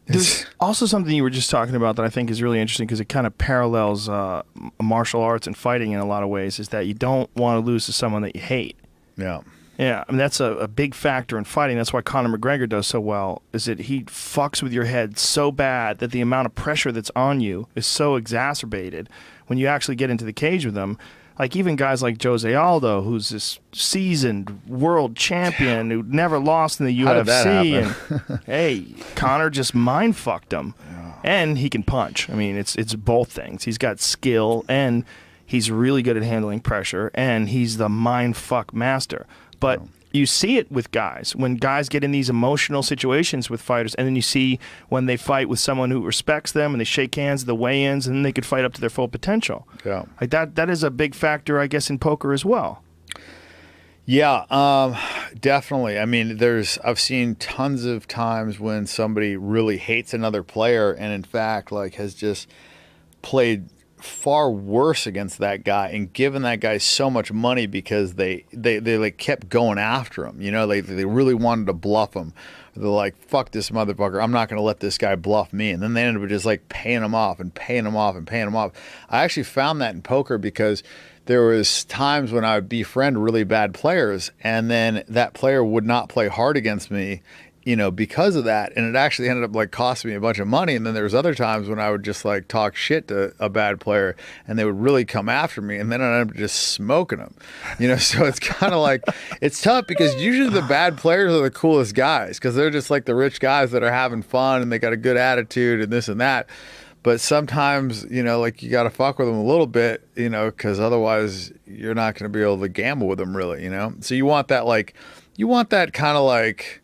There's also something you were just talking about that I think is really interesting because it kind of parallels martial arts and fighting in a lot of ways, is that you don't want to lose to someone that you hate. Yeah. Yeah, I mean, that's a big factor in fighting. That's why Conor McGregor does so well, is that he fucks with your head so bad that the amount of pressure that's on you is so exacerbated when you actually get into the cage with him. Like even guys like Jose Aldo, who's this seasoned world champion who never lost in the UFC. How did that happen? And hey, Conor just mind fucked him. Yeah. And he can punch. I mean, it's both things. He's got skill and he's really good at handling pressure, and he's the mind fuck master. But you see it with guys. When guys get in these emotional situations with fighters, and then you see when they fight with someone who respects them and they shake hands at the weigh-ins, and then they could fight up to their full potential. Yeah. Like that is a big factor, I guess, in poker as well. Yeah, definitely. I mean, I've seen tons of times when somebody really hates another player and in fact like has just played far worse against that guy and given that guy so much money because they like kept going after him. You know, they really wanted to bluff him. They're like, fuck this motherfucker, I'm not going to let this guy bluff me. And then they ended up just like paying him off and paying him off and paying him off. I actually found that in poker because there was times when I would befriend really bad players and then that player would not play hard against me, you know, because of that. And it actually ended up like costing me a bunch of money. And then there was other times when I would just like talk shit to a bad player and they would really come after me. And then I ended up just smoking them, you know? So it's kind of like, it's tough because usually the bad players are the coolest guys because they're just like the rich guys that are having fun and they got a good attitude and this and that. But sometimes, you know, like you got to fuck with them a little bit, you know, because otherwise you're not going to be able to gamble with them really, you know? So you want that kind of like,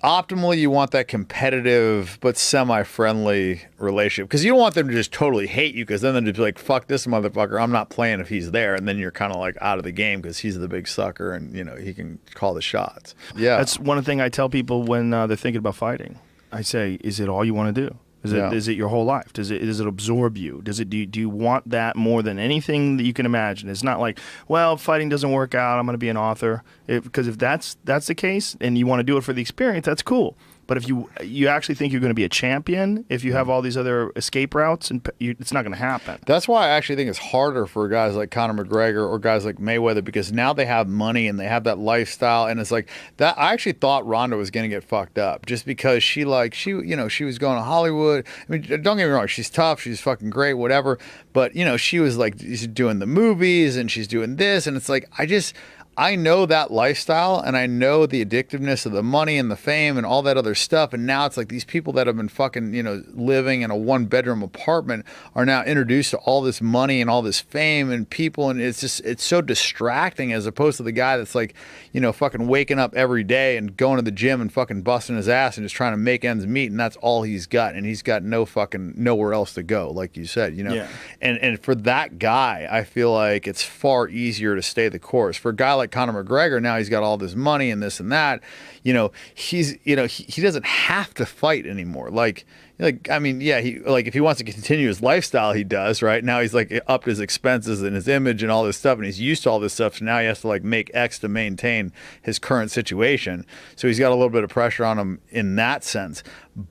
optimally, you want that competitive but semi-friendly relationship because you don't want them to just totally hate you because then they'll just be like, fuck this motherfucker, I'm not playing if he's there. And then you're kind of like out of the game because he's the big sucker and, you know, he can call the shots. Yeah. That's one thing I tell people when they're thinking about fighting. I say, is it all you want to do? Is it your whole life? Does it absorb you? Do you want that more than anything that you can imagine? It's not like, well, fighting doesn't work out, I'm going to be an author. Because if that's the case and you want to do it for the experience, that's cool. But if you actually think you're going to be a champion, if you have all these other escape routes, it's not going to happen. That's why I actually think it's harder for guys like Conor McGregor or guys like Mayweather because now they have money and they have that lifestyle. And it's like that. I actually thought Ronda was going to get fucked up just because she was going to Hollywood. I mean, don't get me wrong, she's tough, she's fucking great, whatever. But you know, she was like doing the movies and she's doing this, and it's like I know that lifestyle and I know the addictiveness of the money and the fame and all that other stuff. And now it's like these people that have been fucking, you know, living in a 1-bedroom apartment are now introduced to all this money and all this fame and people. And it's so distracting as opposed to the guy that's like, you know, fucking waking up every day and going to the gym and fucking busting his ass and just trying to make ends meet. And that's all he's got. And he's got nowhere else to go, like you said, you know. Yeah. And for that guy, I feel like it's far easier to stay the course. For a guy like Conor McGregor, now he's got all this money and this and that, you know, he doesn't have to fight anymore. Like I mean, yeah, if he wants to continue his lifestyle, he does, right? Now he's like upped his expenses and his image and all this stuff, and he's used to all this stuff, so now he has to like make X to maintain his current situation. So he's got a little bit of pressure on him in that sense.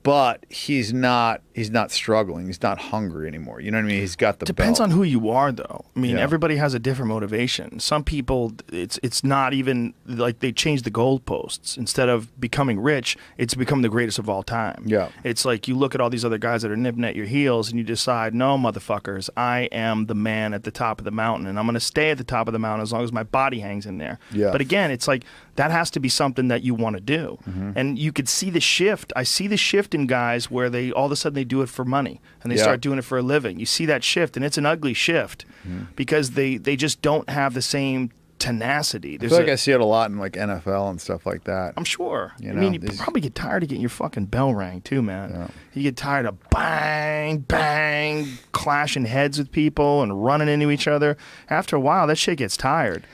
But he's not struggling. He's not hungry anymore. You know what I mean? He's got the Depends belt. on who you are, though. I mean, Yeah. everybody has a different motivation. Some people, it's not even like they change the goalposts. Instead of becoming rich, it's become the greatest of all time. Yeah. It's like you look at all these other guys that are nipping at your heels and you decide, no, motherfuckers, I am the man at the top of the mountain and I'm going to stay at the top of the mountain as long as my body hangs in there. Yeah. But again, it's like that has to be something that you want to do. Mm-hmm. And you could see the shift. I see the shift in guys where they all of a sudden they do it for money and they start doing it for a living. You see that shift, and it's an ugly shift because they just don't have the same tenacity. I feel like I see it a lot in like NFL and stuff like that. I'm sure. You I know, mean, you probably get tired of getting your fucking bell rang too, man. Yeah. You get tired of bang, bang, clashing heads with people and running into each other. After a while, that shit gets tired.